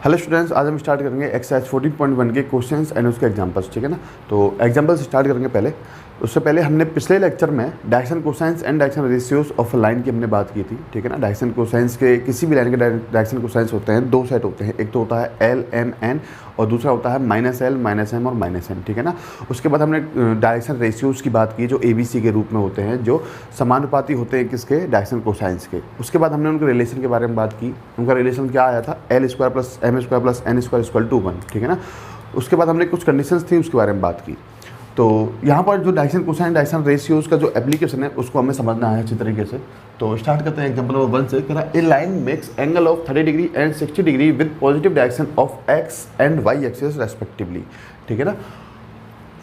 Hello students, आज हम start करेंगे एक्सरसाइज 14.1 के क्वेश्चंस एंड उसके एग्जांपल्स। ठीक है ना। तो एग्जांपल्स स्टार्ट करेंगे पहले। उससे पहले हमने पिछले लेक्चर में direction cosines and direction ratios of line की हमने बात की थी। ठीक है ना। डायरेक्शन कोसाइंस के किसी भी लाइन के डायरेक्शन कोसाइंस होते हैं, दो सेट होते हैं। एक तो होता है एल एम एन और दूसरा होता है -L, -M और -N। ठीक है ना। उसके बाद हमने डायरेक्शन रेशियोज की बात की जो ABC के रूप में होते हैं, जो समानुपाती होते हैं किसके, डायरेक्शन कोसाइंस के। उसके बाद हमने उनके रिलेशन के बारे में बात की। उनका रिलेशन क्या आया था, L² + M² + N² = 1। ठीक है ना। उसके बाद हमने कुछ कंडीशंस थी उसके बारे में बात की। तो यहाँ पर जो डायरेक्शन कोसाइन डायरेक्शन रेशियोज का जो एप्लीकेशन है उसको हमें समझना है अच्छी तरीके से। तो स्टार्ट करते हैं एग्जांपल नंबर 1 से। कह रहा है a line makes angle of 30 degree and 60 degree with positive direction of x and y axis respectively. ठीक है ना।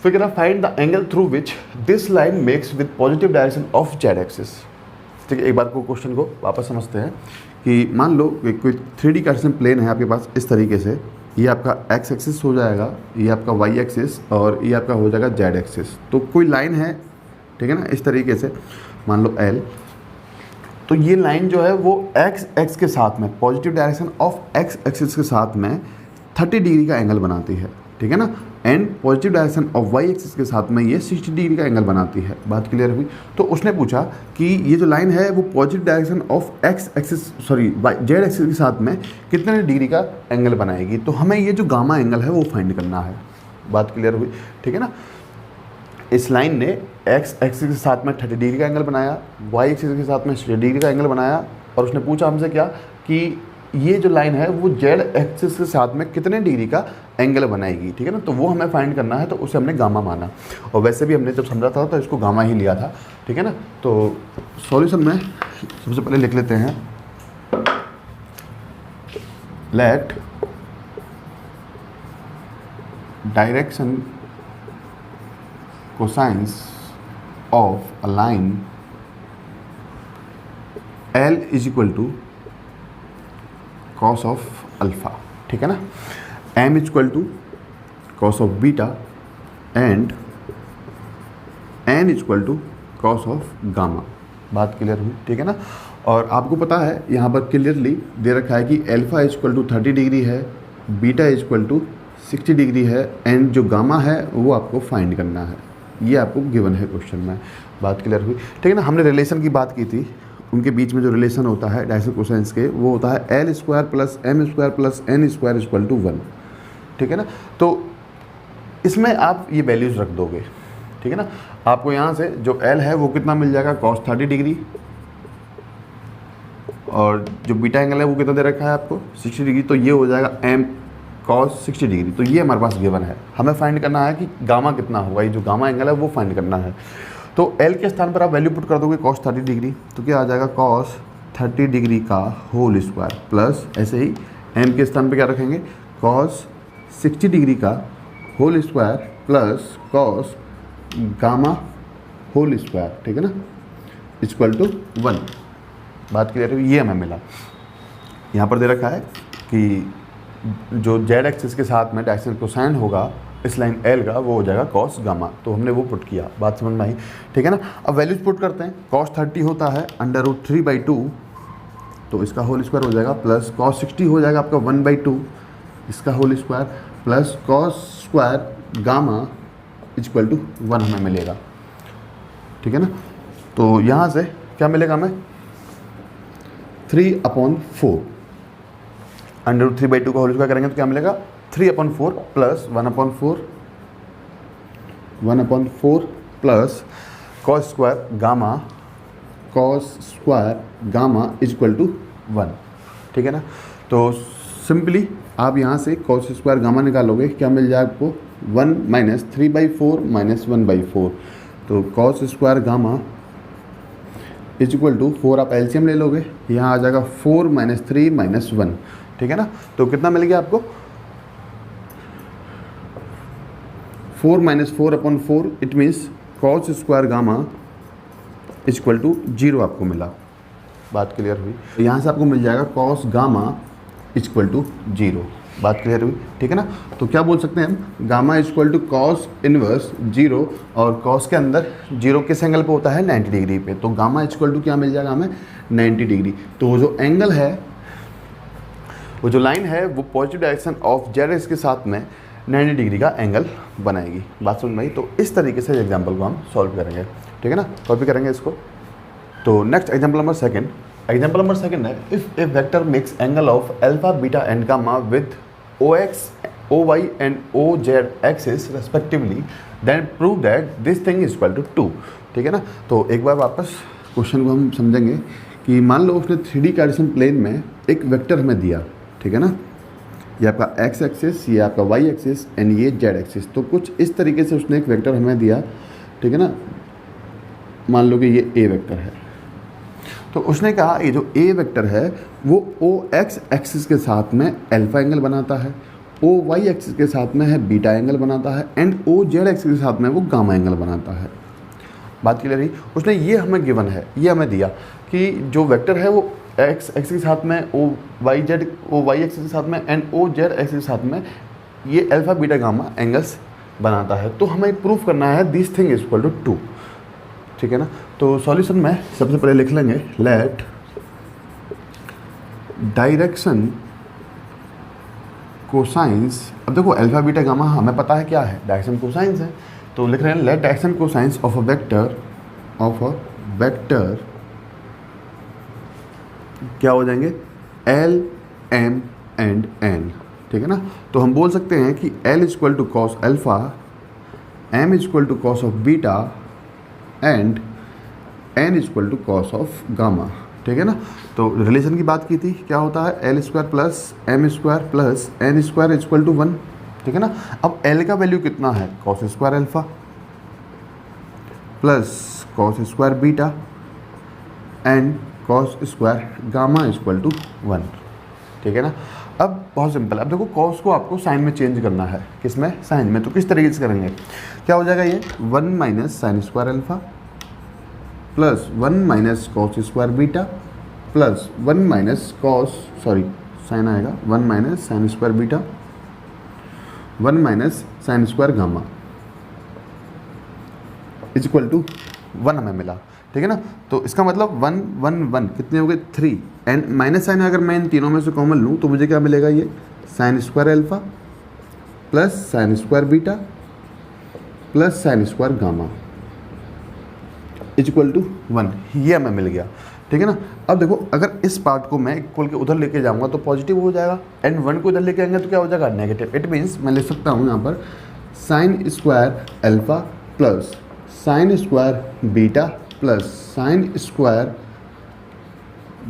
फिर कह रहा find the angle through which this line makes with positive direction of z axis. ठीक है, एक बार को क्वेश्चन को वापस समझते हैं कि मान लो कोई 3D कार्टेशियन प्लेन है आपके पास इस तरीके से। ये आपका एक्स एक्सिस हो जाएगा, ये आपका वाई एक्सिस और ये आपका हो जाएगा जेड एक्सिस। तो कोई लाइन है, ठीक है ना, इस तरीके से मान लो एल। तो ये लाइन जो है वो एक्स के साथ में positive direction of x axis के साथ में 30 डिग्री का एंगल बनाती है। ठीक है ना। And positive direction of y axis के साथ में ये 60 डिग्री का एंगल बनाती है। बात क्लियर हुई। तो उसने पूछा कि ये जो लाइन है वो positive direction of x axis Z axis के साथ में कितने डिग्री का एंगल बनाएगी। तो हमें ये जो गामा एंगल है वो फाइंड करना है। बात क्लियर हुई। ठीक है ना। इस लाइन ने एक्स एक्सिस के साथ में 30 डिग्री का एंगल बनाया, वाई एक्सिस के साथ में 60 डिग्री का एंगल बनाया, और उसने पूछा हमसे क्या कि ये जो लाइन है वो जेड एक्सिस के साथ में कितने डिग्री का एंगल बनाएगी। ठीक है ना। तो वो हमें फाइंड करना है, तो उसे हमने गामा माना। और वैसे भी हमने जब समझा था तो इसको गामा ही लिया था। ठीक है ना। तो सॉल्यूशन में सबसे पहले लिख लेते हैं, let direction cosines of a line L = cos of alpha. ठीक है ना। M = cos of beta and N = cos of gamma. बात क्लियर हुई। ठीक है ना। और आपको पता है यहाँ पर क्लियरली दे रखा है कि अल्फ़ा = 30 डिग्री है, बीटा = 60 डिग्री है, एंड जो गामा है वो आपको फाइंड करना है। ये आपको गिवन है क्वेश्चन में। बात क्लियर हुई। ठीक है ना। हमने रिलेशन की बात की थी, उनके बीच में जो रिलेशन होता है डायरेक्शन कोसाइंस के वो होता है L² + M² + N² = 1। ठीक है ना। तो इसमें आप ये वैल्यूज़ रख दोगे। ठीक है ना। आपको यहाँ से जो L है वो कितना मिल जाएगा, cos 30 डिग्री, और जो बीटा एंगल है वो कितना दे रखा है आपको, 60 डिग्री। तो ये हो जाएगा M cos 60 डिग्री। तो ये हमारे पास गिवन है। हमें फाइंड करना है कि गामा कितना होगा, ये जो गामा एंगल है वो फाइंड करना है। तो L के स्थान पर आप वैल्यू पुट कर दोगे cos 30 डिग्री, तो क्या आ जाएगा, cos 30 डिग्री का होल स्क्वायर प्लस ऐसे ही M के स्थान पर क्या रखेंगे, cos 60 डिग्री का whole square plus cos gamma whole square. ठीक है ना, = 1। बात क्लियर है। ये हमें मिला। यहाँ पर दे रखा है कि जो जेड एक्सिस के साथ में डायरेक्शन कोसाइन होगा इस लाइन L का वो हो जाएगा cos गामा। तो हमने वो पुट किया। बात समझ में आई। ठीक है ना। अब वैल्यूज पुट करते हैं। cos 30 होता है √3/2, तो इसका होल स्क्वायर हो जाएगा, प्लस cos 60 हो जाएगा आपका 1/2 इसका whole square, plus cos square gamma = 1 हमें मिलेगा। ठीक है ना। तो यहाँ से क्या मिलेगा हमें, 3/4 √3/2 का होल स्क्वायर करेंगे तो क्या मिलेगा, 3/4 plus 1/4 plus cos square gamma = 1। ठीक है ना। तो सिंपली आप यहाँ से cos स्क्वायर गामा निकालोगे, क्या मिल जाए आपको, 1 - 3/4 - 1/4। तो cos स्क्वायर गामा = 4, आप एलसीएम ले लोगे, यहाँ आ जाएगा 4 - 3 - 1। ठीक है ना। तो कितना मिल गया आपको, 4 - 4/4, it means cos square gamma = 0 आपको मिला। बात क्लियर हुई। तो यहाँ से आपको मिल जाएगा cos गामा = 0। बात क्लियर हुई। ठीक है ना। तो क्या बोल सकते हैं हम, गामा = cos इनवर्स 0, और cos के अंदर 0 किस एंगल पे होता है, 90 डिग्री पे। तो गामा = क्या मिल जाएगा हमें, 90 डिग्री। तो जो एंगल है वो जो लाइन है वो positive direction of Z x के साथ में 90 डिग्री का एंगल बनाएगी। बात समझ में आई? तो इस तरीके से एग्जाम्पल को हम सॉल्व करेंगे, ठीक है ना। कॉपी करेंगे इसको। तो next example number second, example number second है, if a vector makes angle of alpha beta and gamma with o x o y and o z axis respectively then prove that this thing is equal to 2, ठीक है ना। तो एक बार वापस question को हम समझेंगे कि मान लो उसने 3D कार्टेशियन प्लेन में एक वेक्टर हमें दिया, ठीक है ना। ये आपका एक्स एक्सिस, ये आपका वाई एक्सिस एंड ये जेड एक्सिस। तो कुछ इस तरीके से उसने एक वेक्टर हमें दिया, ठीक है ना। मान लो कि ये ए वेक्टर है, तो उसने कहा ये जो ए वेक्टर है वो ओ एक्स एक्सिस के साथ में अल्फा एंगल बनाता है, ओ वाई एक्सिस के साथ में है बीटा एंगल बनाता है एंड ओ जेड एक्सिस के साथ में वो गामा एंगल बनाता है। बात क्लियर रही? उसने ये हमें गिवन है, ये हमें दिया कि जो वेक्टर है वो एक्स एक्सिस के साथ में ओ वाई एक्सिस के साथ में एंड ओ जेड एक्सिस के साथ में ये अल्फा बीटा गामा एंगल्स बनाता है। तो हमें प्रूफ करना है this thing is equal to 2, ठीक है ना। तो सॉल्यूशन में सबसे पहले लिख लेंगे लेट डायरेक्शन कोसाइंस। अब देखो अल्फा बीटा गामा हमें पता है क्या है, डायरेक्शन कोसाइंस है। तो लिख रहे हैं let direction cosines of a vector क्या हो जाएंगे, एल एम एंड एन, ठीक है ना। तो हम बोल सकते हैं कि L is equal to cos alpha, M is equal to cos of beta and N is equal to cos of gamma, ठीक है ना। तो रिलेशन की बात की थी, क्या होता है L square plus M square plus N square is equal to 1, ठीक है ना। अब एल का वैल्यू कितना है, cos square alpha plus cos square beta and cos square gamma is equal to 1, ठीक है ना। अब बहुत सिंपल है। अब देखो कॉस को आपको साइन में चेंज करना है, किसमें, साइन में। तो किस तरीके से करेंगे, क्या हो जाएगा ये 1 minus sine square alpha plus 1 minus cos square beta plus 1 minus sine आएगा 1 minus sine square beta 1 minus sine square gamma is equal to 1 हमें मिला, ठीक है ना। तो इसका मतलब 1 1 1 कितने हो गए 3 एंड माइनस साइन अगर मैं इन तीनों में से कॉमन लूँ तो मुझे क्या मिलेगा, ये sine square alpha plus sine square beta plus sine square gamma is equal to 1, ये हमें मिल गया, ठीक है ना। अब देखो अगर इस पार्ट को मैं इक्वल के उधर लेके जाऊंगा तो पॉजिटिव हो जाएगा एंड 1 को इधर लेके आएंगे तो क्या हो जाएगा, नेगेटिव। इट मीन्स मैं लिख सकता हूँ यहाँ पर sine square alpha plus sine square beta plus sine square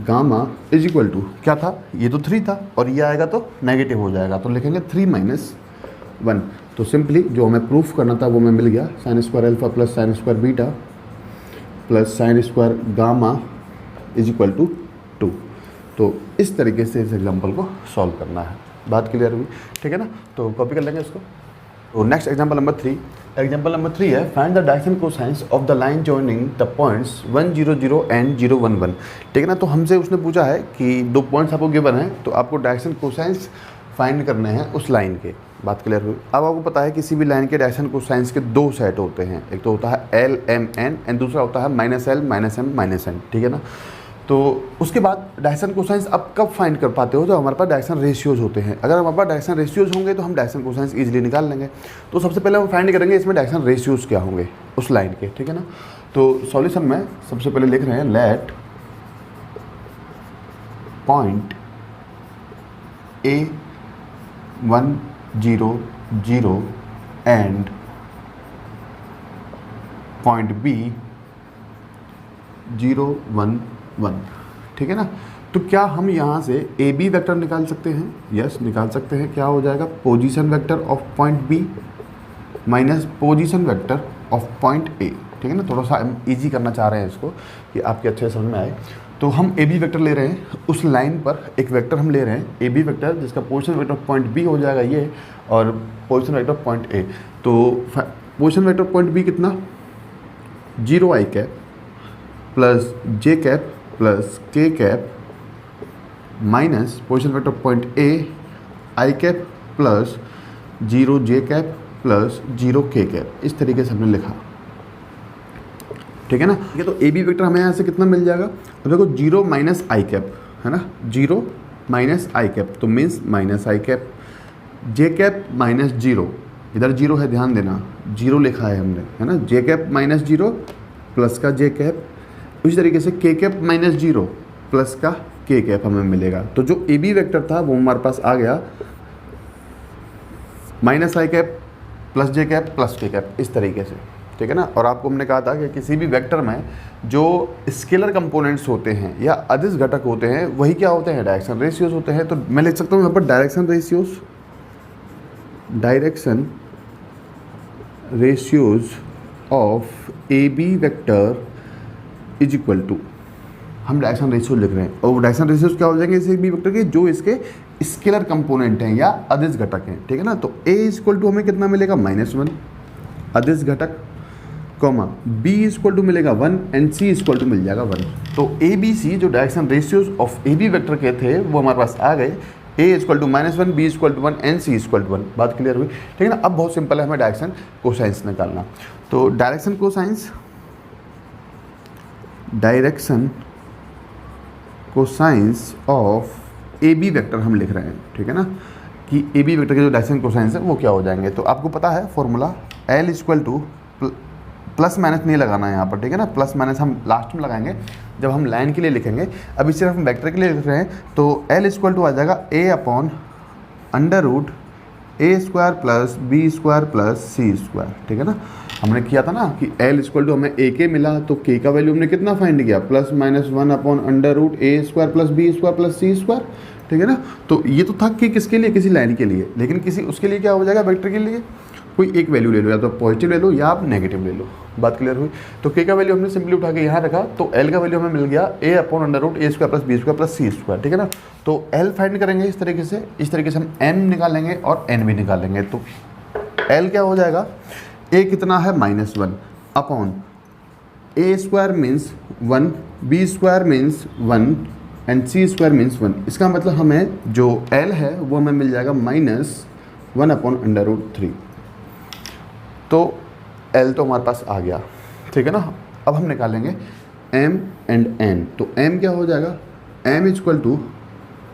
gamma is equal to क्या था, ये तो 3 था और ये आएगा तो नेगेटिव हो जाएगा, तो लिखेंगे 3 माइनस 1। तो सिंपली जो हमें प्रूफ करना था वो हमें मिल गया, sine square alpha plus sine square beta plus sine square gamma is equal to 2। तो इस तरीके से इस एग्जाम्पल को सॉल्व करना है। बात क्लियर हुई, ठीक है ना। तो कॉपी कर लेंगे इसको। तो next example number 3, example number 3 है find the direction cosines of the line joining the points 1 0 0 and 0 1 1, ठीक है ना। तो हमसे उसने पूछा है कि 2 पॉइंट्स आपको गिवन है तो आपको डायरेक्शन कोसाइंस फाइंड करने हैं उस लाइन के। बात क्लियर हुई। अब आपको पता है किसी भी लाइन के डायरेक्शन कोसाइंस के 2 सेट होते हैं, एक तो होता है एल एम एन एंड दूसरा होता है minus L minus M minus N, ठीक है ना। तो उसके बाद डायरेक्शन कोसाइंस आप कब फाइंड कर पाते हो, जब हमारे पास डायरेक्शन रेशियोज होते हैं। अगर हमारे पास डायरेक्शन रेशियोज होंगे तो हम डायरेक्शन कोसाइंस इजीली निकाल लेंगे। तो सबसे पहले हम फाइंड करेंगे इसमें डायरेक्शन रेशियोज क्या होंगे उस लाइन के, ठीक है ना। तो सॉल्यूशन में सबसे पहले लिख रहे हैं let point A1 0 0 and point B 0 1 1, ठीक है ना। तो क्या हम यहाँ से ए बी वेक्टर निकाल सकते हैं, यस निकाल सकते हैं। क्या हो जाएगा, position vector of point B minus position vector of point A, ठीक है ना। थोड़ा सा हम ईजी करना चाह रहे हैं इसको कि आपके अच्छे से समझ में आए। तो हम ए बी वेक्टर ले रहे हैं, उस लाइन पर एक वेक्टर हम ले रहे हैं ए बी वेक्टर जिसका position vector of point b हो जाएगा ये और position vector of point a. तो position vector of point b कितना, 0 i cap plus J cap plus k cap minus position vector point a i cap plus 0 j cap plus 0 k cap, इस तरीके से हमने लिखा, ठीक है ना। ये तो ए बी वेक्टर हमें यहाँ से कितना मिल जाएगा, अब देखो 0 माइनस आई कैप है ना, 0 माइनस आई कैप, तो मीन्स माइनस आई कैप, जे कैप माइनस जीरो, इधर जीरो है ध्यान देना, जीरो लिखा है हमने, है ना, जे कैप माइनस जीरो प्लस का जे कैप, उसी तरीके से के कैप माइनस जीरो प्लस का के कैप हमें मिलेगा। तो जो ए बी वेक्टर था वो हमारे पास आ गया माइनस आई कैप प्लस जे कैप प्लस के कैप, इस तरीके से, ठीक है ना। और आपको हमने कहा था कि किसी भी वेक्टर में जो स्केलर कंपोनेंट्स होते हैं या अदिश घटक होते हैं वही क्या होते हैं, डायरेक्शन रेशियोज होते हैं। तो मैं लिख सकता हूँ यहाँ पर direction ratios of A B vector is equal to, हम डायरेक्शन रेशियो लिख रहे हैं, और डायरेक्शन रेशियोज क्या हो जाएंगे इस बी वेक्टर के, जो इसके स्केलर कंपोनेंट हैं या अदिश घटक हैं, ठीक है ना। तो ए इक्वल टू हमें कितना मिलेगा, -1 अदिश घटक, कॉमा बी इक्वल टू मिलेगा 1 एंड सी इक्वल टू मिल जाएगा 1। तो ए बी सी जो direction ratios of A B vector के थे वो हमारे पास आ गए, a equal to -1, b equal to 1 and c equal to 1। बात क्लियर हुई, ठीक है ना। अब बहुत सिंपल है हमें डायरेक्शन कोसाइंस निकालना। तो direction cosines of A B vector हम लिख रहे हैं, ठीक है ना, कि ए बी वेक्टर के जो डायरेक्शन कोसाइंस है वो क्या हो जाएंगे। तो आपको पता है formula L equal to, plus minus नहीं लगाना है यहाँ पर, ठीक है ना, प्लस माइनस हम लास्ट में लगाएंगे जब हम लाइन के लिए लिखेंगे। अभी सिर्फ हम वेक्टर के लिए लिख रहे हैं, तो एल इक्वल टू आ जाएगा a upon under root A square plus B square plus C square, ठीक है ना। हमने किया था ना कि एल इक्वल टू हमें ए के मिला, तो के का वैल्यू हमने कितना फाइंड किया, +-1 अपॉन अंडर रूट ए square plus B square plus सी स्क्वायर, ठीक है ना। तो ये तो था कि किसके लिए, किसी लाइन के लिए, लेकिन किसी उसके लिए क्या हो जाएगा, वेक्टर के लिए कोई एक वैल्यू ले लो, या तो पॉजिटिव ले लो या आप नेगेटिव ले लो। बात क्लियर हुई। तो के का वैल्यू हमने सिंपली उठा के यहाँ रखा, तो एल का वैल्यू हमें मिल गया a upon under root A square plus B square plus C square, ठीक है ना। तो एल फाइंड करेंगे इस तरीके से हम एम निकालेंगे और एन भी निकालेंगे। तो एल क्या हो जाएगा, ए कितना है -1 upon A square means 1, B square means 1 and C square means 1। इसका मतलब हमें जो एल है वो हमें मिल जाएगा -1 अपॉन अंडर रूट 3। तो एल तो हमारे पास आ गया, ठीक है ना। अब हम निकालेंगे एम एंड एन। तो एम क्या हो जाएगा, M equal to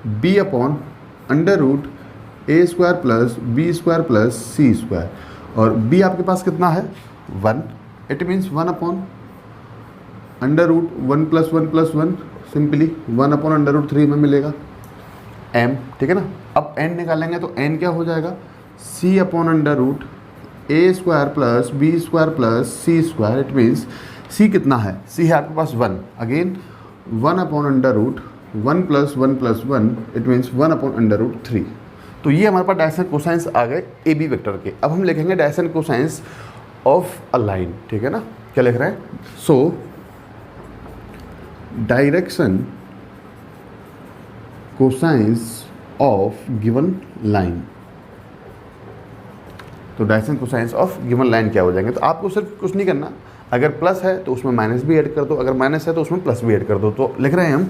B upon under root A square plus B square plus C square, और बी आपके पास कितना है 1, it means 1 upon under root 1 + 1 + 1, simply 1 upon under root 3 में मिलेगा एम, ठीक है ना। अब एन निकालेंगे, तो एन क्या हो जाएगा, c upon under root A square plus B square plus C square, it means c कितना है, सी है आपके पास 1, again 1 upon under root 1 + 1 + 1, it means 1 upon under root 3। तो ये हमारे पास डायरेक्शन कोसाइंस आ गए ए बी वेक्टर के। अब हम लिखेंगे direction cosines of a line, ठीक है ना। क्या लिख रहे हैं, so direction cosines of given line. तो direction cosines of given line क्या हो जाएंगे, तो आपको सिर्फ कुछ नहीं करना, अगर प्लस है तो उसमें माइनस भी ऐड कर दो, अगर माइनस है तो उसमें प्लस भी ऐड कर दो। तो लिख रहे हैं हम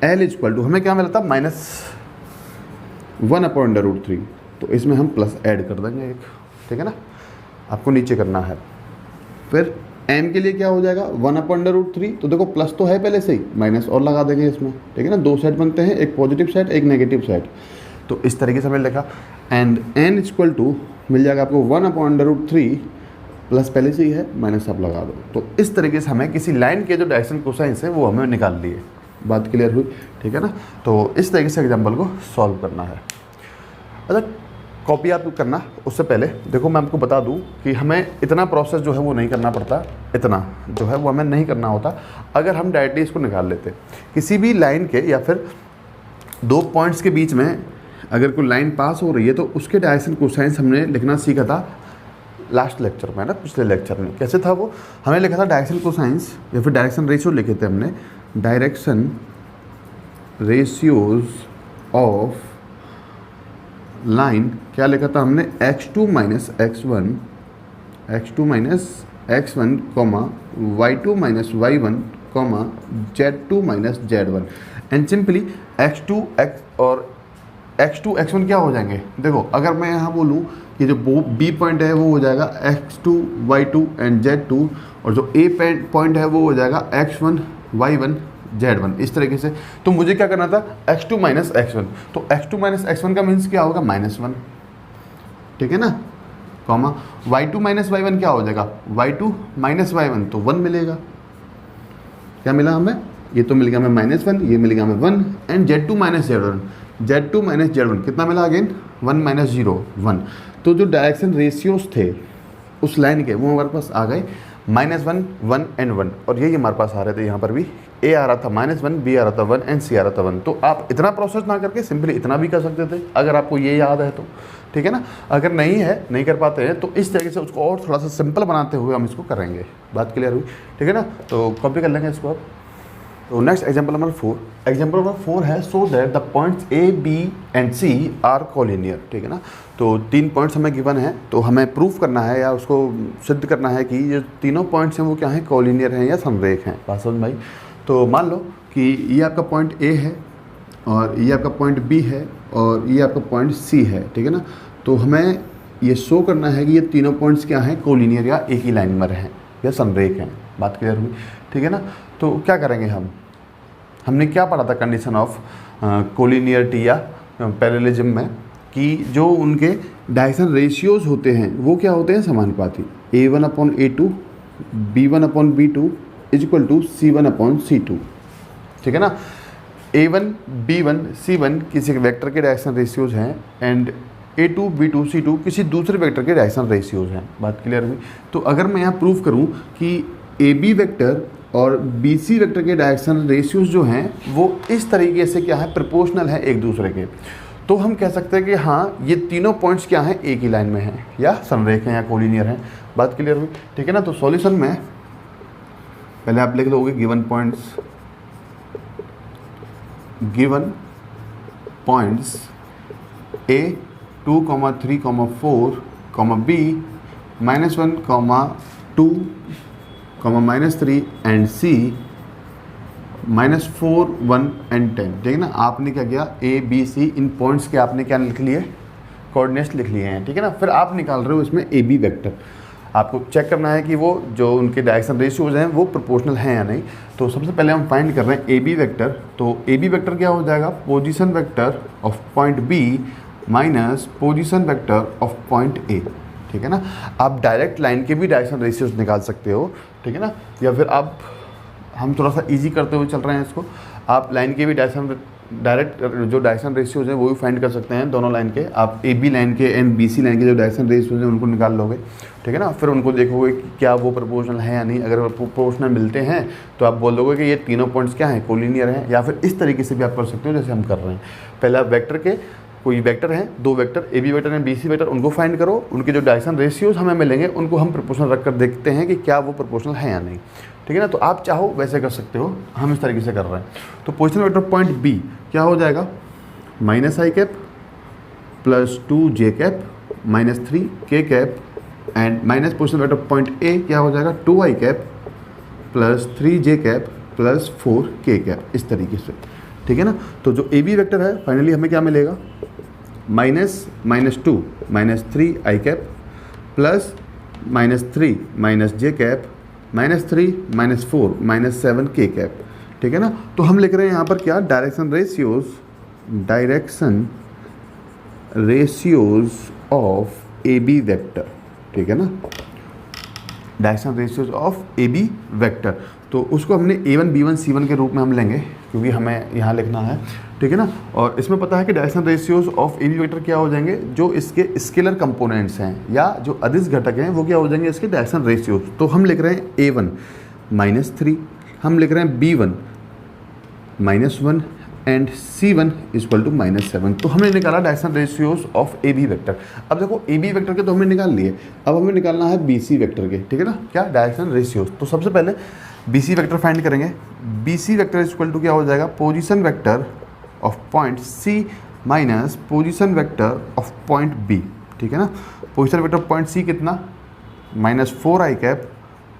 एल इक्वल टू, हमें क्या मिला था -1 अपॉन अंडर रूट 3, तो इसमें हम प्लस ऐड कर देंगे एक, ठीक है ना, आपको नीचे करना है। फिर एम के लिए क्या हो जाएगा 1 अपॉन अंडर रूट 3, तो देखो प्लस तो है पहले से ही, माइनस और लगा देंगे इसमें, ठीक है ना। 2 सेट बनते हैं, एक पॉजिटिव सेट एक नेगेटिव सेट, तो इस तरीके से हमने लिखा। एंड एन इक्वल टू मिल जाएगा आपको 1 अपॉन अंडर रूट 3, प्लस पहले से ही है, माइनस आप लगा दो। तो इस तरीके से हमें किसी लाइन के जो डायरेक्शन कोसाइंस है वो हमें निकाल लिए। बात क्लियर हुई, ठीक है ना। तो इस तरीके से एग्जाम्पल को सॉल्व करना है। अच्छा, कॉपी आप करना उससे पहले देखो मैं आपको बता दूं कि हमें इतना प्रोसेस जो है वो नहीं करना पड़ता, इतना जो है वो हमें नहीं करना होता अगर हम डायरेक्टली इसको निकाल लेते। किसी भी लाइन के या फिर 2 पॉइंट्स के बीच में अगर कोई लाइन पास हो रही है तो उसके डायरेक्शन कोसाइंस हमने लिखना सीखा था लास्ट लेक्चर में ना, पिछले लेक्चर में। कैसे था वो, हमें लिखा था डायरेक्शन कोसाइंस या फिर डायरेक्शन रेशियो लिखे थे हमने, डायरेक्शन रेशियोज ऑफ लाइन। क्या लिखा था हमने, x2 - x1 comma y2 - y1 comma z2 - z1 and simply x2 x1 क्या हो जाएंगे। देखो अगर मैं यहाँ बोलूँ कि जो बी पॉइंट है वो हो जाएगा x2 y2 एंड z2, और जो ए पॉइंट है वो हो जाएगा x1 y1 Z1 इस तरीके से। तो मुझे क्या करना था x2 माइनस x1, तो x2 माइनस x1 का मीन्स क्या होगा -1, ठीक है ना, कॉमा y2 माइनस y1 क्या हो जाएगा y2 माइनस y1, तो 1 मिलेगा। क्या मिला हमें, ये तो मिल गया हमें -1, ये मिल गया हमें 1, एंड Z2 माइनस Z1 कितना मिला अगेन 1 माइनस 0 1। तो जो डायरेक्शन रेशियोज थे उस लाइन के वो हमारे पास आ गए -1 1 एंड 1, और यही हमारे पास आ रहे थे। यहाँ पर भी A आ रहा था -1, B आ रहा था 1 एंड C आ रहा था 1। तो आप इतना प्रोसेस ना करके सिंपली इतना भी कर सकते थे अगर आपको ये याद है तो, ठीक है ना। अगर नहीं कर पाते हैं तो इस तरीके से उसको और थोड़ा सा सिंपल बनाते हुए हम इसको करेंगे। बात क्लियर हुई, ठीक है ना। तो कॉपी कर लेंगे इसको अब। तो next example number 4, example number 4 है so that the points A, B and C are collinear, ठीक है ना। तो 3 पॉइंट्स हमें गिवन है, तो हमें प्रूफ करना है या उसको सिद्ध करना है कि ये तीनों पॉइंट्स हैं वो क्या हैं, कोलिनियर हैं या समरेख हैं। बात समझ भाई। तो मान लो कि ये आपका पॉइंट A है और ये आपका पॉइंट B है और ये आपका पॉइंट C है, ठीक है ना। तो हमें ये शो करना है कि ये तीनों पॉइंट्स क्या हैं, कोलिनियर या एक ही लाइन में हैं या समरेख हैं। बात क्लियर हुई, ठीक है ना। तो क्या करेंगे हमने क्या पढ़ा था कंडीशन ऑफ कोलिनियरिटी या पैरेललिज्म में, कि जो उनके डायरेक्शन रेशियोज होते हैं वो क्या होते हैं, समानुपाती। A1/A2 B1/B2 is equal to C1/C2, ठीक है ना। A1 B1 C1 किसी वेक्टर के डायरेक्शन रेशियोज हैं एंड A2 B2 C2 किसी दूसरे वेक्टर के डायरेक्शन रेशियोज हैं। बात क्लियर हुई। तो अगर मैं यहाँ प्रूफ करूँ कि AB वेक्टर और BC वेक्टर के डायरेक्शन रेशियोज जो हैं वो इस तरीके से क्या है, प्रोपोर्शनल है एक दूसरे के, तो हम कह सकते हैं कि हाँ ये तीनों पॉइंट्स क्या हैं, एक ही लाइन में हैं या समरेख हैं या कोलिनियर हैं। बात क्लियर हुई, ठीक है ना। तो सॉल्यूशन में पहले आप लिख लोगे given points A 2, 3, 4, B -1, -2, -3 and C -4, 1 and 10, ठीक है ना। आपने क्या किया, A B C in points के आपने क्या लिख लिए, कोऑर्डिनेट्स लिख लिए हैं, ठीक है ना। फिर आप निकाल रहे हो इसमें AB वेक्टर, आपको चेक करना है कि वो जो उनके डायरेक्शन रेशियोज हैं वो प्रोपोर्शनल हैं या नहीं। तो सबसे पहले हम फाइंड कर रहे हैं AB वेक्टर। तो AB वेक्टर क्या हो जाएगा, position vector of point B minus position vector of point A, ठीक है ना। आप डायरेक्ट लाइन के भी डायरेक्शन रेशियोज निकाल सकते हो, ठीक है ना, या फिर आप, हम थोड़ा सा इजी करते हुए चल रहे हैं इसको, आप लाइन के भी डायरेक्ट जो डायरेक्शन रेशियोज हैं वो भी फाइंड कर सकते हैं दोनों लाइन के। आप AB लाइन के एंड BC लाइन के जो डायरेक्शन रेशियोज हैं उनको निकाल लोगे, ठीक है ना। फिर उनको देखोगे कि क्या वो प्रोपोर्शनल है या नहीं। अगर वो प्रोपोर्शनल मिलते हैं तो आप बोल दोगे कि ये तीनों पॉइंट्स क्या हैं, कोलिनियर हैं। या फिर इस तरीके से भी आप कर सकते हो जैसे हम कर रहे हैं। पहले आप वेक्टर के, कोई वेक्टर हैं, 2 vector AB vector and BC vector, उनको फाइंड करो, उनके जो डायरेक्शन रेशियोज हमें मिलेंगे उनको हम प्रोपोर्शनल रख कर देखते हैं कि क्या वो प्रोपोर्शनल है या नहीं, ठीक है ना। तो आप चाहो वैसे कर सकते हो, हम इस तरीके से कर रहे हैं। तो पोजीशन वेक्टर पॉइंट B क्या हो जाएगा, -i cap plus 2j cap minus 3k cap and minus position vector point A क्या हो जाएगा, 2i cap plus 3j cap plus 4k cap, इस तरीके से, ठीक है ना। तो जो AB वेक्टर है फाइनली हमें क्या मिलेगा, -2 -3i cap plus -3 -j cap -3 -4 -7k cap, ठीक है ना। तो हम लिख रहे हैं यहाँ पर क्या, direction ratios of AB vector, ठीक है ना, direction ratios of AB vector. तो उसको हमने A1 B1 C1 के रूप में हम लेंगे क्योंकि हमें यहाँ लिखना है, ठीक है ना। और इसमें पता है कि direction ratios of AB vector क्या हो जाएंगे, जो इसके स्केलर कंपोनेंट्स हैं या जो अदिश घटक हैं वो क्या हो जाएंगे, इसके डायरेक्शन रेशियोज। तो हम लिख रहे हैं A1 -3, हम लिख रहे हैं B1 -1 and C1 equal to -7। तो हमने निकाला direction ratios of AB vector. अब देखो AB वेक्टर के तो हमने निकाल लिए, अब हमें निकालना है BC वेक्टर के, ठीक है ना, क्या, डायरेक्शन रेशियोज। तो सबसे पहले BC वेक्टर फाइंड करेंगे। BC वेक्टर इक्वल टू क्या हो जाएगा, position vector of point C minus position vector of point B, ठीक है ना। पोजीशन वेक्टर पॉइंट C कितना, -4i cap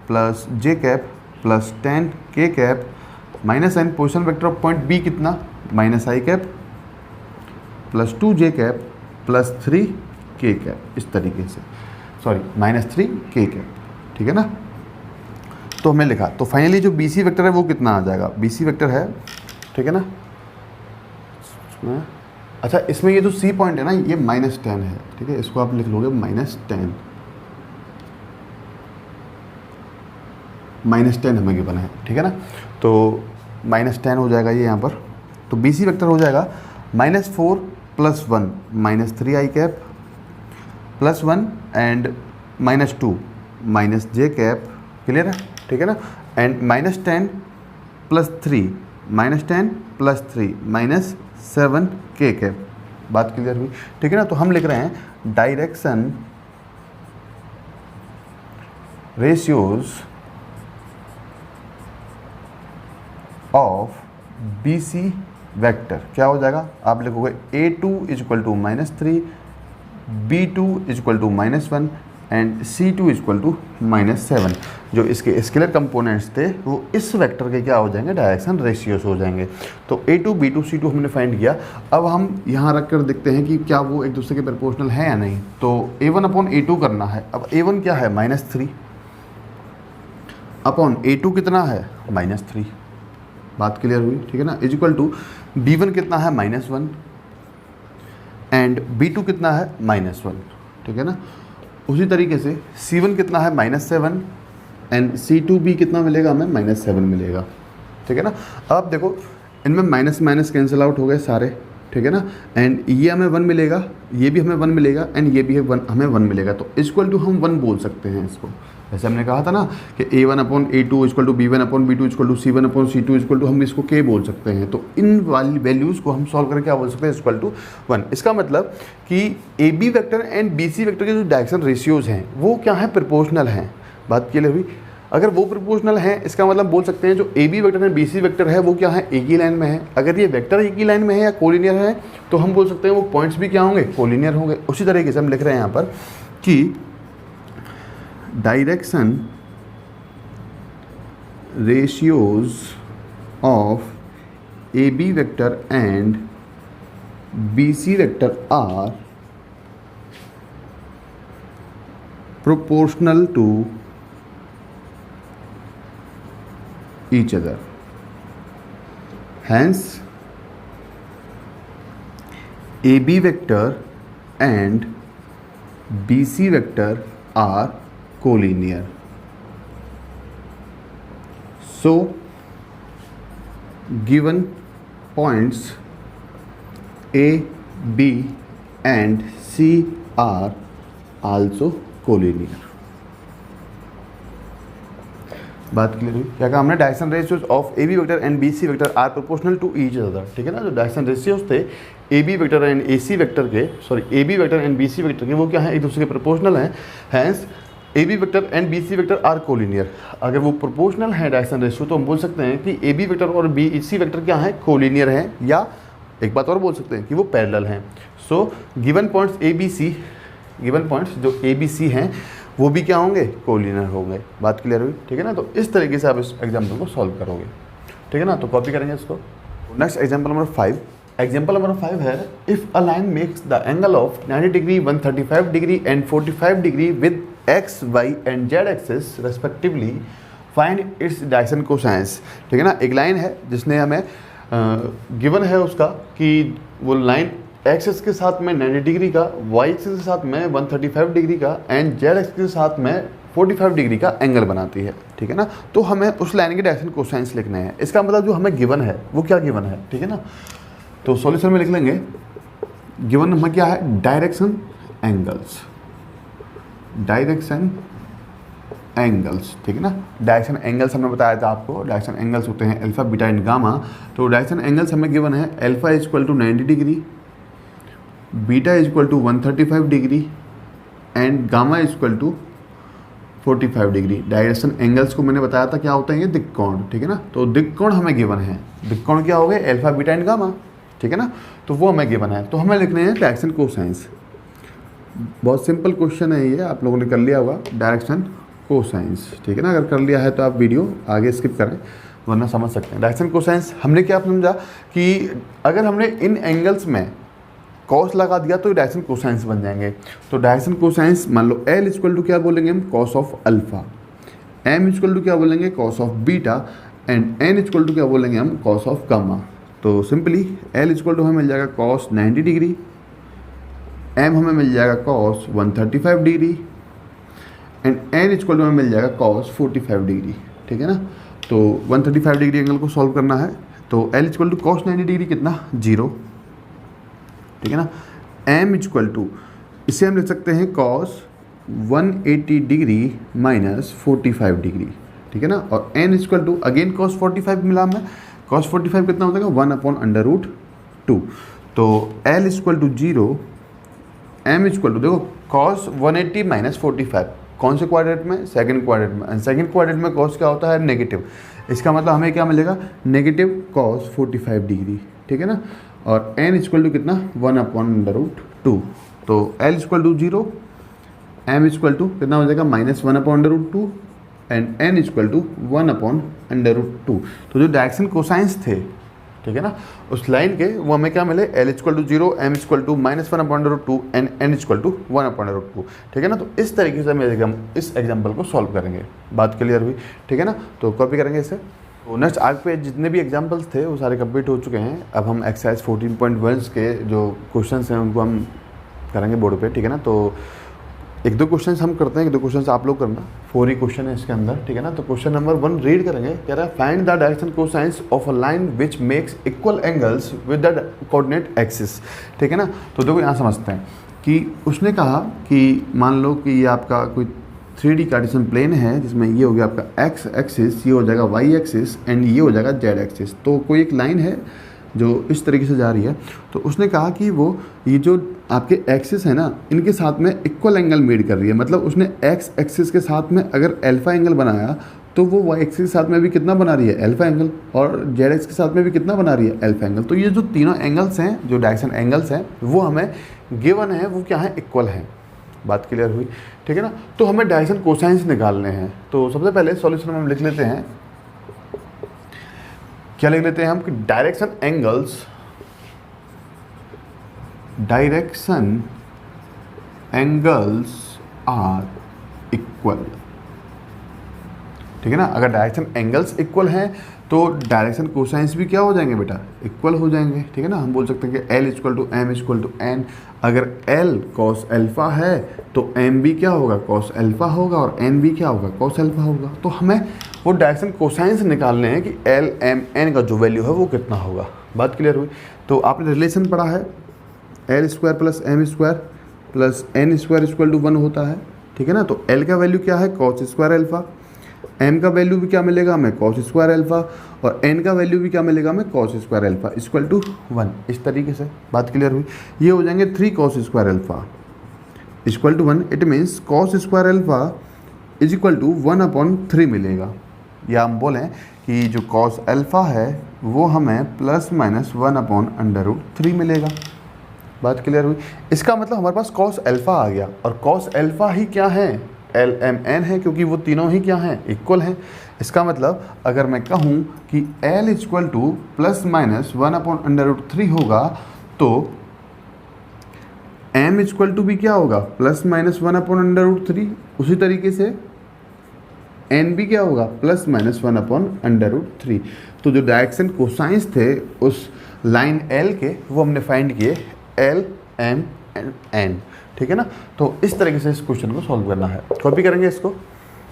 plus j cap plus 10k cap minus n, position vector of point B कितना, -i cap plus 2j cap plus 3k cap, इस तरीके से, sorry -3k cap, ठीक है ना। तो हमने लिखा, तो फाइनली जो बी सी वेक्टर है वो कितना आ जाएगा, बी सी वेक्टर है, ठीक है ना। अच्छा, इसमें ये जो सी पॉइंट है ना, ये -10 है, ठीक है, इसको आप लिख लोगे -10, -10 हमें गिवन है, ठीक है ना। तो -10 हो जाएगा ये यहाँ पर, तो बी सी वेक्टर हो जाएगा -4 + 1 -3 i cap +1 and -2 -j cap, clear है, ठीक है ना। एंड -10 + 3 -10 + 3 -7 k कैप, बात क्लियर हुई, ठीक है ना। तो हम लिख रहे हैं direction ratios of B C vector क्या हो जाएगा, आप लिखोगे A2 = -3, B2 = -1 एंड C2 = -7। जो इसके स्केलर कंपोनेंट्स थे वो इस वेक्टर के क्या हो जाएंगे, डायरेक्शन रेशियोज हो जाएंगे। तो A2 B2 C2 हमने फाइंड किया। अब हम यहाँ रख कर देखते हैं कि क्या वो एक दूसरे के प्रोपोर्शनल है या नहीं। तो A1/A2 करना है। अब A1 क्या है, -3 अपॉन A2 कितना है, -3, बात क्लियर हुई, ठीक है ना। = B1 कितना है, -1 एंड B2 कितना है, -1, ठीक है ना। उसी तरीके से C1 कितना है, -7 एंड C2B कितना मिलेगा हमें, -7 मिलेगा, ठीक है ना। अब देखो इनमें माइनस माइनस कैंसिल आउट हो गए सारे, ठीक है ना। एंड ये हमें 1 मिलेगा, ये भी हमें 1 मिलेगा एंड ये भी हमें 1 मिलेगा। तो = हम 1 बोल सकते हैं इसको। जैसे हमने कहा था ना कि A1/A2 = B1/B2 = C1/C2 हम इसको K बोल सकते हैं। तो इन वाली वैल्यूज़ को हम सॉल्व करके क्या बोल सकते हैं, =1। इसका मतलब कि AB vector and BC vector के जो डायरेक्शन रेशियोज़ हैं वो क्या है, प्रोपोर्शनल हैं, बात क्लियर हुई। अगर वो प्रोपोर्शनल है इसका मतलब बोल सकते हैं जो AB vector and BC vector है वो क्या है, एक ही लाइन में है। अगर ये वेक्टर एक ही लाइन में है या कोलिनियर है तो हम बोल सकते हैं वो पॉइंट्स भी क्या होंगे, कोलिनियर होंगे। उसी तरीके से हम लिख रहे हैं यहाँ पर कि direction ratios of AB vector and BC vector are proportional to each other. Hence, AB vector and BC vector are collinear. So, given points A, B and C are also collinear. बात clear हुई। क्या कहा हमने, direction ratios of AB vector and BC vector are proportional to each other, ठीक है ना। जो direction ratios थे AB vector and AC vector के, AB vector and BC vector के, वो क्या है, एक दूसरे के प्रोपोर्शनल हैं। Hence AB vector and BC vector are collinear. अगर वो प्रोपोर्शनल है डायरेक्शन रेशियो तो हम बोल सकते हैं कि AB वेक्टर और BC वेक्टर क्या है, कोलिनियर हैं, या एक बात और बोल सकते हैं कि वो पैरेलल हैं। So given points ABC, given points जो ABC हैं वो भी क्या होंगे, कोलिनियर होंगे, बात क्लियर हुई, ठीक है ना। तो इस तरीके से आप इस एग्जाम्पल को सॉल्व करोगे, ठीक है ना। तो कॉपी करेंगे इसको। Next example number 5। Example number 5 है, if a line makes the angle of 90 degree 135 degree and 45 degree with x, y and z axis respectively find its direction cosines, ठीक है ना। एक लाइन है जिसने हमें गिवन है उसका कि वो लाइन एक्सिस के साथ में 90 डिग्री का, वाई एक्सिस के साथ में 135 डिग्री का एंड जेड एक्सिस के साथ में 45 डिग्री का एंगल बनाती है, ठीक है ना। तो हमें उस लाइन के डायरेक्शन कोसाइंस लिखने हैं। इसका मतलब जो हमें गिवन है वो क्या गिवन है, ठीक है ना। तो सॉल्यूशन में लिख लेंगे, गिवन हमें क्या है, डायरेक्शन एंगल्स, डायरेक्शन एंगल्स, ठीक है ना। डायरेक्शन एंगल्स हमने बताया था आपको, डायरेक्शन एंगल्स होते हैं अल्फा, बीटा एंड गामा। तो डायरेक्शन एंगल्स हमें गिवन है, alpha = 90 degree, beta = 135 degree and gamma = 45 degree. Direction angles को मैंने बताया था क्या होता है, ये दिक्कोण, ठीक है ना। तो दिक्कोण हमें गिवन है, दिक्कोण क्या हो गए, अल्फा, बीटा एंड गामा, ठीक है ना। तो वो हमें गिवन है। तो हमें लिखने हैं डायरेक्शन कोसाइंस। बहुत सिंपल क्वेश्चन है ये, आप लोगों ने कर लिया होगा, डायरेक्शन कोसाइंस, ठीक है ना। अगर कर लिया है तो आप वीडियो आगे स्किप करें, वरना समझ सकते हैं। डायरेक्शन कोसाइंस हमने क्या समझा कि अगर हमने इन एंगल्स में कॉस लगा दिया तो डायरेक्शन कोसाइंस बन जाएंगे। तो डायरेक्शन कोसाइंस मान लो L = क्या बोलेंगे हम, cos of alpha, m equal to क्या बोलेंगे cos of beta and n equal to क्या बोलेंगे हम कॉस ऑफ गामा। तो सिंपली l इक्वल टू हमें मिल जाएगा कॉस 90 डिग्री, m हमें मिल जाएगा cos 135 degree and n equal to हमें मिल जाएगा कॉस 45 डिग्री। ठीक है ना, तो 135 डिग्री एंगल को सॉल्व करना है तो l equal to cos 90 degree कितना 0। ठीक है ना, m इक्वल टू इसे हम लिख सकते हैं कॉस 180 डिग्री माइनस 45 डिग्री। ठीक है ना, और n equal to again cos 45 मिला हमें, कॉस 45 कितना हो जाएगा 1/√2। तो l equal to 0, m equal to देखो कॉस 180 माइनस 45 कौन से क्वाड्रेंट में, सेकंड क्वाड्रेंट में, एंड सेकंड क्वाड्रेंट में कॉस क्या होता है नेगेटिव, इसका मतलब हमें क्या मिलेगा नेगेटिव कॉस 45 डिग्री। ठीक है ना, और n इक्वल टू कितना 1/√2। तो l equal to 0, m equal to कितना हो जाएगा -1/√2 एंड n इक्वल टू 1/√2। तो जो डायरेक्शन कोसाइंस थे, ठीक है ना, उस लाइन के वो हमें क्या मिले l equal to 0, m equal to -1/√2 and n equal to 1/√2। ठीक है ना, तो इस तरीके से हम इस एग्जाम्पल को सॉल्व करेंगे। बात क्लियर हुई? ठीक है ना, तो कॉपी करेंगे इसे। तो नेक्स्ट आगे पे जितने भी एग्जाम्पल्स थे वो सारे कंप्लीट हो चुके हैं। अब हम एक्सरसाइज 14.1 के जो क्वेश्चंस हैं उनको हम करेंगे बोर्ड पे। ठीक है ना, तो एक दो क्वेश्चंस हम करते हैं, एक दो क्वेश्चंस आप लोग करना, 4 ही क्वेश्चन है इसके अंदर। ठीक है ना, तो क्वेश्चन नंबर 1 रीड करेंगे। कह रहा है find the direction cosines of a line which makes equal angles with the coordinate axis. ठीक है ना, तो देखो यहाँ समझते हैं कि उसने कहा कि मान लो कि ये आपका कोई 3D कार्टेशियन प्लेन है जिसमें ये हो गया आपका एक्स एक्सिस, ये हो जाएगा वाई एक्सिस एंड ये हो जाएगा जेड एक्सिस। तो कोई एक लाइन है जो इस तरीके से जा रही है, तो उसने कहा कि वो ये जो आपके एक्सिस है ना इनके साथ में इक्वल एंगल मेड कर रही है। मतलब उसने एक्स एक्सिस के साथ में अगर अल्फा एंगल बनाया तो वो वाई एक्सिस के साथ में भी कितना बना रही है अल्फा एंगल, और जेड एक्सिस के साथ में भी कितना बना रही है अल्फा एंगल। तो ये जो तीनों एंगल्स हैं, जो डायरेक्शन एंगल्स हैं, वो हमें गिवन है, वो क्या है इक्वल हैं। बात क्लियर हुई? ठीक है ना, तो हमें डायरेक्शन कोसाइंस निकालने हैं। तो सबसे पहले सॉल्यूशन में हम लिख लेते हैं, क्या लिख लेते हैं हम कि डायरेक्शन एंगल्स आर इक्वल। ठीक है ना, अगर डायरेक्शन एंगल्स इक्वल हैं तो डायरेक्शन कोसाइंस भी क्या हो जाएंगे बेटा इक्वल हो जाएंगे। ठीक है ना, हम बोल सकते हैं कि l equal to m equal to n। अगर l कॉस अल्फा है तो m भी क्या होगा कॉस अल्फा होगा और n भी क्या होगा कॉस अल्फा होगा। तो हमें वो डायरेक्शन कोसाइंस निकालने हैं कि l m n का जो वैल्यू है वो कितना होगा। बात क्लियर हुई? तो आपने रिलेशन पढ़ा है l square plus m square plus n square equal to 1 होता है। ठीक है ना, तो l का वैल्यू क्या है कॉस स्क्वायर अल्फा, m का वैल्यू भी क्या मिलेगा हमें कॉस स्क्वायर अल्फा, और n का वैल्यू भी क्या मिलेगा हमें cos square alpha equal to 1। इस तरीके से बात क्लियर हुई? ये हो जाएंगे 3 cos square alpha equal to 1। It means cos square alpha is equal to 1/3 मिलेगा। या हम बोलें कि जो कॉस अल्फा है वो हमें प्लस माइनस 1/√3 मिलेगा। बात क्लियर हुई? इसका मतलब हमारे पास कॉस अल्फा आ गया, और कॉस अल्फा ही क्या है एल एम एन है, क्योंकि वो तीनों ही क्या हैं इक्वल हैं। इसका मतलब अगर मैं कहूँ कि l equal to plus minus 1/√3 होगा तो m इक्वल टू भी क्या होगा प्लस माइनस 1/√3। उसी तरीके से n भी क्या होगा प्लस माइनस 1/√3। तो जो डायरेक्शन कोसाइंस थे उस लाइन l के वो हमने फाइंड किए l m n। ठीक है ना, तो इस तरीके से इस क्वेश्चन को सॉल्व करना है। कॉपी करेंगे इसको।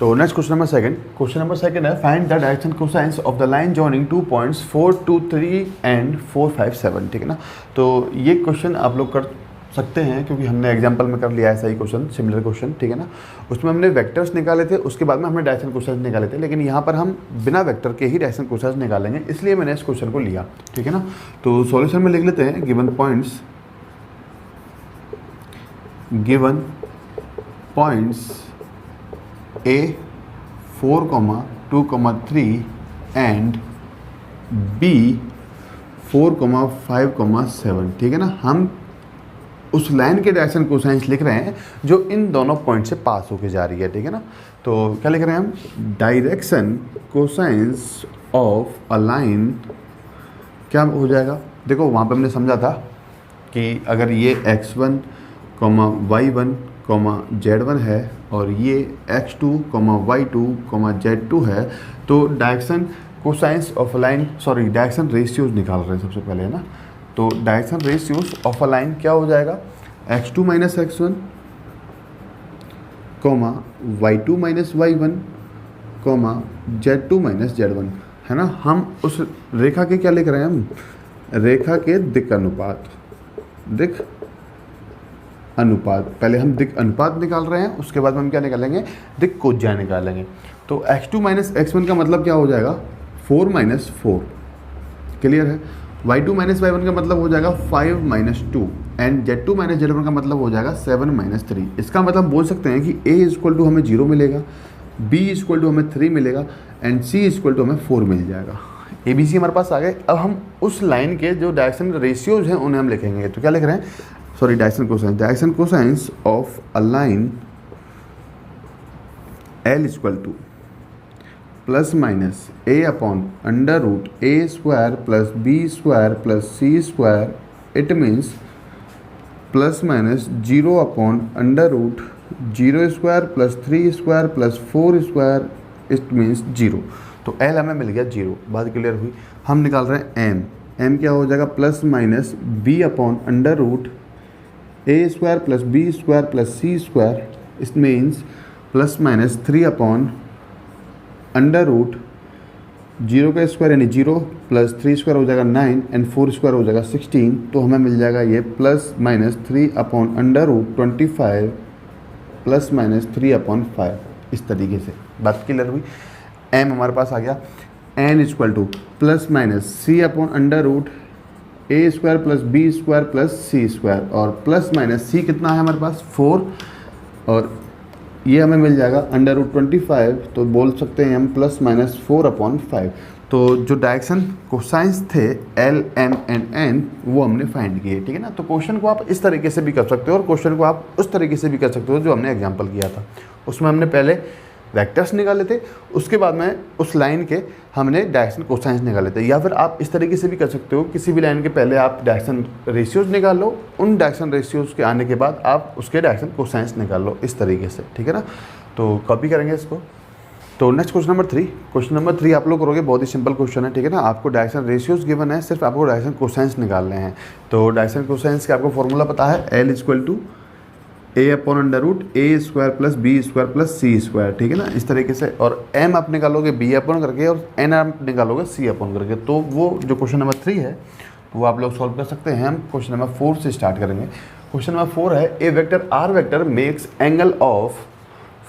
तो next question number second, question number second है find the direction cosines of the line joining 2 points 4, 2, 3 and 4, 5, 7। ठीक है ना, तो ये क्वेश्चन आप लोग कर सकते हैं क्योंकि हमने एग्जाम्पल में कर लिया है सही क्वेश्चन, सिमिलर क्वेश्चन। ठीक है ना, उसमें हमने वेक्टर्स निकाले थे, उसके बाद में हमने डायरेक्शन कोसाइंस निकाले थे, लेकिन यहाँ पर हम बिना वेक्टर के ही डायरेक्शन कोसाइंस निकालेंगे, इसलिए मैंने इस क्वेश्चन को लिया। ठीक है ना, तो सॉल्यूशन में लिख लेते हैं given points A 4, 2, 3 and B 4, 5, 7। ठीक है ना, हम उस लाइन के डायरेक्शन कोसाइंस लिख रहे हैं जो इन दोनों पॉइंट से पास होके जा रही है। ठीक है ना, तो क्या लिख रहे हैं हम direction cosines of a line क्या हो जाएगा। देखो वहाँ पे हमने समझा था कि अगर ये x1, y1, Z1 है और ये x2, y2, z2 है। तो direction cosines of line, sorry direction ratios निकाल रहे हैं सबसे पहले, है ना। तो direction ratios of a line क्या हो जाएगा, x2 minus x1, y2 minus y1, z2 minus z1, है ना। हम उस रेखा के क्या लिख रहे हैं, हम रेखा के दिक् अनुपात, दिक् अनुपात, पहले हम दिक् अनुपात निकाल रहे हैं, उसके बाद हम क्या निकालेंगे, दिक् कोज्या निकालेंगे। तो x2 माइनस x1 का मतलब क्या हो जाएगा, 4 माइनस 4, क्लियर है। y2 माइनस y1 का मतलब हो जाएगा 5 minus 2 and z2 minus z1 का मतलब हो जाएगा 7 माइनस 3। इसका मतलब बोल सकते हैं कि a इक्वल टू हमें 0 मिलेगा, b इक्वल टू हमें 3 मिलेगा एंड c इक्वल टू हमें 4 मिल जाएगा। ABC हमारे पास आ गए। अब हम उस लाइन के जो डायरेक्शन रेशियोज हैं उन्हें हम लिखेंगे। तो क्या लिख रहे हैं, sorry direction cosines of a line L equal to plus minus a upon under root a square plus b square plus c square, it means plus minus 0 upon under root 0 square plus 3 square plus 4 square, it means 0। तो L हमें मिल गया 0, बात clear हुई। हम निकाल रहे हैं M क्या हो जाएगा, plus minus b upon under root a square plus b square plus c square, it means plus minus 3 upon under root 0 का स्क्वायर यानी 0 प्लस 3 स्क्वायर हो जाएगा 9 एंड 4 स्क्वायर हो जाएगा 16। तो हमें मिल जाएगा ये plus minus 3 upon under root 25 plus minus 3 upon 5, इस तरीके से, बात क्लियर हुई। M हमारे पास आ गया N equal to plus minus C upon under root a square plus b square plus c square, और प्लस माइनस c कितना है हमारे पास 4, और ये हमें मिल जाएगा अंडर रूट 25। तो बोल सकते हैं हम प्लस माइनस 4 अपॉन 5। तो जो डायरेक्शन कोसाइंस थे L, M एंड N वो हमने फाइंड किए, ठीक है ना। तो क्वेश्चन को आप इस तरीके से भी कर सकते हो और क्वेश्चन को आप उस तरीके से भी कर सकते हो जो हमने एग्जाम्पल किया था। उसमें हमने पहले वेक्टर्स निकाले थे, उसके बाद में उस लाइन के हमने डायरेक्शन कोसाइंस निकाले थे। या फिर आप इस तरीके से भी कर सकते हो, किसी भी लाइन के पहले आप डायरेक्शन रेशियोज निकाल लो, उन डायरेक्शन रेशियोज के आने के बाद आप उसके डायरेक्शन कोसाइंस निकाल लो, इस तरीके से, ठीक है ना। तो कॉपी करेंगे इसको। तो नेक्स्ट क्वेश्चन नंबर 3 आप लोग करोगे, बहुत ही सिंपल क्वेश्चन है, ठीक है ना। आपको डायरेक्शन रेशियोज गिवन है, सिर्फ आपको डायरेक्शन कोसाइंस निकालने हैं। तो डायरेक्शन कोसाइंस का आपको फॉर्मूला पता है, L equal to a upon under root a square plus b square plus c square, ठीक है ना, इस तरीके से। और m आप निकालोगे b अपॉन करके और n आप निकालोगे c अपॉन करके। तो वो जो क्वेश्चन नंबर 3 है वो आप लोग सॉल्व कर सकते हैं। हम क्वेश्चन नंबर 4 से स्टार्ट करेंगे। क्वेश्चन नंबर 4 है, a vector r vector makes angle of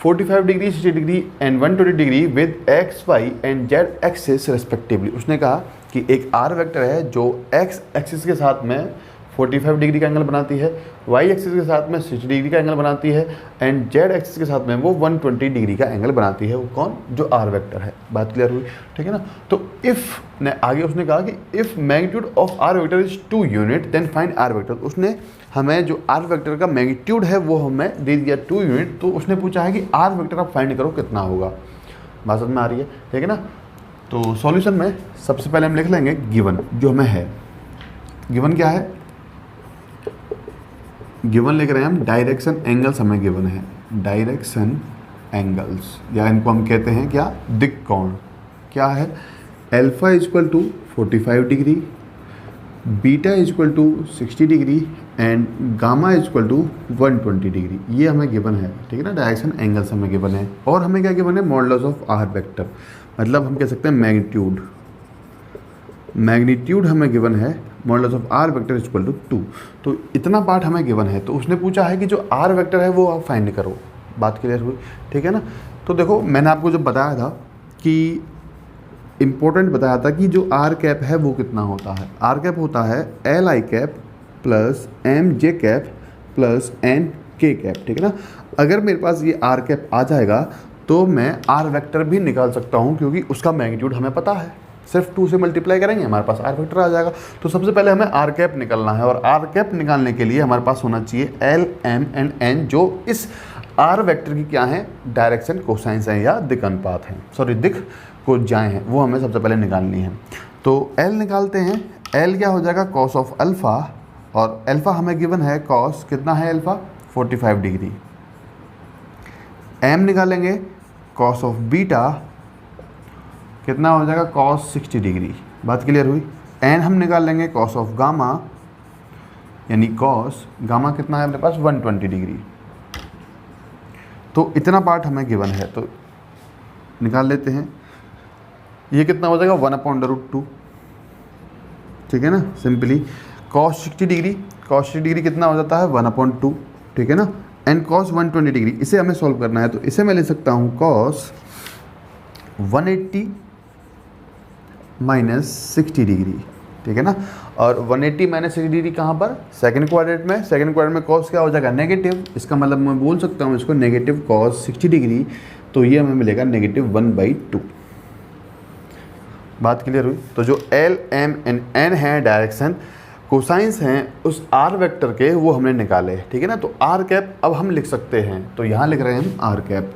45 degree 60 degree and 120 degree with x, y and z axis respectively. उसने कहा कि एक r वेक्टर है जो x एक्सिस के साथ में 45 डिग्री का एंगल बनाती है, y एक्सिस के साथ में 60 डिग्री का एंगल बनाती है एंड z एक्सिस के साथ में वो 120 डिग्री का एंगल बनाती है। वो कौन, जो r वेक्टर है, बात क्लियर हुई, ठीक है ना। तो इफ़ ने आगे उसने कहा कि if magnitude of r vector is 2 unit then find r vector. उसने हमें जो r वेक्टर का मैग्नीट्यूड है वो हमें दे दिया 2 यूनिट। तो उसने पूछा है कि r वेक्टर आप फाइंड करो कितना होगा, बात समझ में आ रही है, ठीक है ना। तो सॉल्यूशन में सबसे पहले हम लिख लेंगे गिवन, जो हमें है गिवन क्या है, गिवन लिख रहे हैं हम डायरेक्शन एंगल्स हमें गिवन है, डायरेक्शन एंगल्स, या इनको हम कहते हैं क्या, दिक् कोण। क्या है, alpha equal to 45 degree, beta equal to 60 degree and gamma equal to 120 degree, ये हमें गिवन है, ठीक है ना। डायरेक्शन एंगल्स हमें गिवन है और हमें क्या गिवन है, मॉडुलस ऑफ आर वेक्टर, मतलब हम कह सकते हैं मैग्नीट्यूड हमें गिवन है, modulus of R vector equal to 2। तो इतना पार्ट हमें गिवन है। तो उसने पूछा है कि जो आर वेक्टर है वो आप फाइंड करो, बात क्लियर हुई, ठीक है ना। तो देखो मैंने आपको जब बताया था कि इम्पोर्टेंट बताया था कि जो आर कैप है वो कितना होता है, आर कैप होता है L I cap plus M J cap plus N K cap, ठीक है ना। अगर मेरे पास ये आर कैप आ जाएगा तो मैं आर वेक्टर भी निकाल सकता हूँ, क्योंकि उसका मैग्नीट्यूड हमें पता है, सिर्फ 2 से मल्टीप्लाई करेंगे हमारे पास आर वेक्टर आ जाएगा। तो सबसे पहले हमें आर कैप निकालना है और आर कैप निकालने के लिए हमारे पास होना चाहिए एल, एम एंड एन, जो इस आर वेक्टर की क्या है, डायरेक्शन कोसाइंस हैं या दिक् अनुपात हैं, सॉरी दिक् को जाए हैं, वो हमें सबसे पहले निकालनी है। तो एल निकालते हैं, एल क्या हो जाएगा, कॉस ऑफ अल्फ़ा, और अल्फ़ा हमें गिवन है कॉस कितना है अल्फ़ा 45 डिग्री, m निकालेंगे कॉस ऑफ बीटा कितना हो जाएगा कॉस 60 डिग्री, बात क्लियर हुई। n हम निकाल लेंगे कॉस ऑफ गामा, यानी कॉस गामा कितना है अपने पास 120 डिग्री। तो इतना पार्ट हमें गिवन है तो निकाल लेते हैं। ये कितना हो जाएगा 1/√2, ठीक है ना। Simply cos 60 degree, cos 60 degree कितना हो जाता है 1/2, ठीक है ना। एंड कॉस 120 डिग्री, इसे हमें सॉल्व करना है तो इसे मैं ले सकता हूँ कॉस 180 माइनस 60 डिग्री, ठीक है ना। और 180 माइनस 60 डिग्री कहाँ पर, सेकंड क्वाड्रेंट में। सेकंड क्वाड्रेंट में कॉस क्या हो जाएगा नेगेटिव, इसका मतलब मैं बोल सकता हूँ इसको नेगेटिव कॉस 60 डिग्री, तो ये हमें मिलेगा -1/2। बात क्लियर हुई। तो जो एल एम एन एन है डायरेक्शन कोसाइंस हैं उस आर वेक्टर के, वो हमने निकाले, ठीक है ना। तो आर कैप अब हम लिख सकते हैं, तो यहाँ लिख रहे हैं हम आर कैप।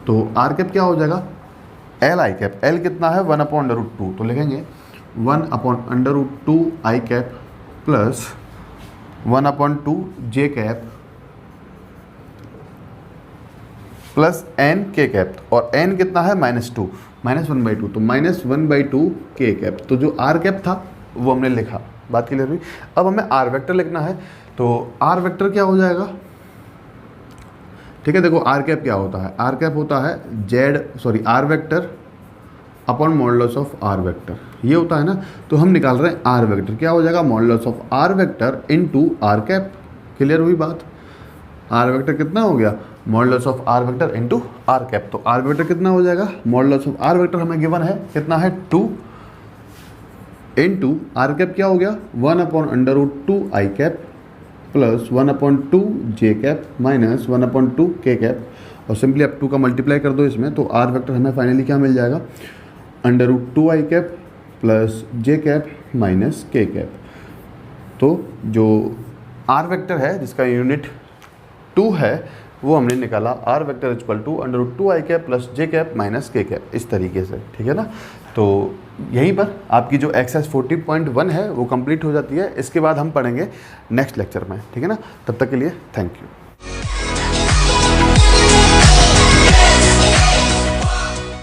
तो आर कैप क्या हो जाएगा एल आई कैप, एल कितना है 1/√2, तो लिखेंगे 1/√2 आई कैप प्लस 1/2 जे cap plus N K cap, और एन कितना है -2, -1/2, तो -1/2 के कैप। तो जो आर कैप था वो हमने लिखा, बात क्लियर हुई। अब हमें आर वेक्टर लिखना है, तो आर वेक्टर क्या हो जाएगा, ठीक है। देखो आर कैप क्या होता है, आर कैप होता है R vector upon modulus of R vector, ये होता है ना। तो हम निकाल रहे हैं आर वेक्टर, क्या हो जाएगा modulus of R vector into R cap. Clear हुई बात। आर वेक्टर कितना हो गया modulus of R vector into R cap. तो आर वेक्टर कितना हो जाएगा, मॉडुलस ऑफ आर वेक्टर हमें गिवन है कितना है 2 इनटू आर कैप क्या हो गया 1/√2 आई कैप प्लस 1/2 जे कैप माइनस 1/2 के कैप, और सिंपली अब 2 का मल्टीप्लाई कर दो इसमें, तो आर वेक्टर हमें फाइनली क्या मिल जाएगा √2 I cap plus J cap minus K cap. तो जो आर वेक्टर है जिसका यूनिट 2 है वो हमने निकाला, R vector equal to √2 I cap plus J cap minus K cap, इस तरीके से, ठीक है ना। तो यहीं पर आपकी जो एक्सरसाइज 40.1 है वो कंप्लीट हो जाती है। इसके बाद हम पढ़ेंगे नेक्स्ट लेक्चर में, ठीक है ना। तब तक के लिए थैंक यू।